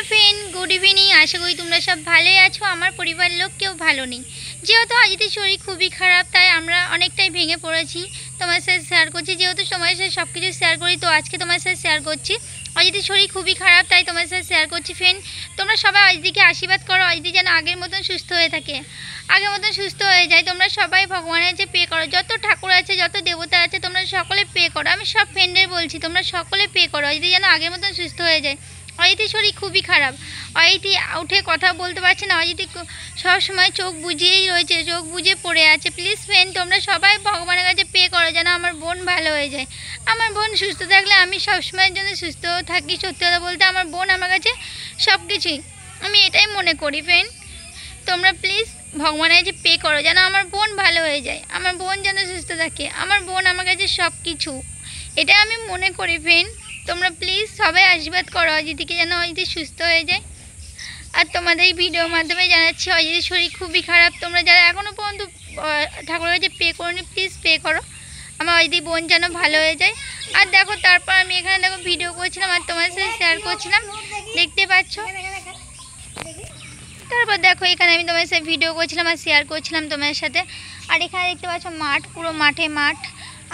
Friend, good evening. আশা করি তোমরা সব ভালোই আছো। আমার পরিবার লোক কেউ ভালো নেই, যেহেতু অজিতের শরীর খুবই খারাপ, তাই আমরা অনেকটাই ভেঙে পড়েছি। তোমার সাথে শেয়ার করছি, যেহেতু তোমার সাথে সব কিছু শেয়ার করি, তো আজকে তোমার সাথে শেয়ার করছি। অজিতের শরীর খুবই খারাপ, তাই তোমার সাথে শেয়ার করছি। ফ্রেন্ড, তোমরা সবাই অজিতকে আশীর্বাদ করো, অজিত যেন আগের মতন সুস্থ হয়ে থাকে, আগের মতন সুস্থ হয়ে যায়। তোমরা সবাই ভগবানের কাছে পে করো, যত ঠাকুর আছে, যত দেবতা আছে, তোমরা সকলে পে করো। আমি সব ফ্রেন্ডের বলছি, তোমরা সকলে পে করো, অজিত যেন আগের মতন সুস্থ হয়ে যায়। অজিতের শরীর খুবই খারাপ, অজিতি উঠে কথা বলতে পারছে না, অজিতি সবসময় চোখ বুঝিয়েই রয়েছে, চোখ বুঝে পড়ে আছে। প্লিজ ফ্রেন্ড, তোমরা সবাই ভগবানের কাছে পে করো যেন আমার বোন ভালো হয়ে যায়। আমার বোন সুস্থ থাকলে আমি সবসময়ের জন্য সুস্থ থাকি। সত্যি কথা বলতে আমার বোন আমার কাছে সব কিছুই, আমি এটাই মনে করি। ফ্রেন্ড, তোমরা প্লিজ ভগবানের কাছে পে করো যেন আমার বোন ভালো হয়ে যায়, আমার বোন যেন সুস্থ থাকে। আমার বোন আমার কাছে সব কিছু, এটাই আমি মনে করি। ফ্রেন্ড, তোমরা প্লিজ সবাই আশীর্বাদ করো অজিতিকে যেন অজিতি সুস্থ হয়ে যায়। আর তোমাদের এই ভিডিওর মাধ্যমে জানাচ্ছি অজিতের শরীর খুবই খারাপ। তোমরা যারা এখনও পর্যন্ত ঠাকুরের কাছে পে করোনি, প্লিজ পে করো আমার অজিতি বোন যেন ভালো হয়ে যায়। আর দেখো, তারপর আমি এখানে দেখো ভিডিও করছিলাম আর তোমার সাথে শেয়ার করছিলাম, দেখতে পাচ্ছ। তারপর দেখো এখানে আমি তোমার সাথে ভিডিও করছিলাম আর শেয়ার করছিলাম তোমার সাথে। আর এখানে দেখতে পাচ্ছ মাঠ, পুরো মাঠে মাঠ,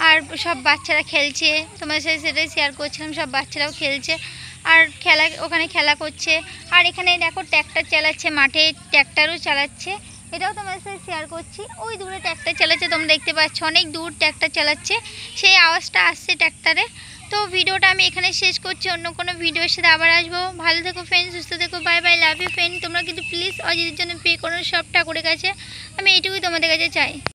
আর সব বাচ্চারা খেলছে। তোমার সাথে সেটাই শেয়ার করছিলাম, সব বাচ্চারাও খেলছে আর ওখানে খেলা করছে। আর এখানে দেখো ট্র্যাক্টর চালাচ্ছে, মাঠে ট্র্যাক্টরও চালাচ্ছে, এটাও তোমার সাথে শেয়ার করছি। ওই দূরে ট্র্যাক্টর চালাচ্ছে, তোমরা দেখতে পাচ্ছ, অনেক দূর ট্র্যাক্টর চালাচ্ছে, সেই আওয়াজটা আসছে ট্র্যাক্টরে। তো ভিডিওটা আমি এখানে শেষ করছি, অন্য কোনো ভিডিওর সাথে আবার আসবো। ভালো থেকো ফ্রেন্ড, সুস্থ থেকো, bye bye, love you friend. তোমরা কিন্তু প্লিজ অজিতের জন্য পে করো সব ঠাকুরের কাছে, আমি এইটুকুই তোমাদের কাছে চাই।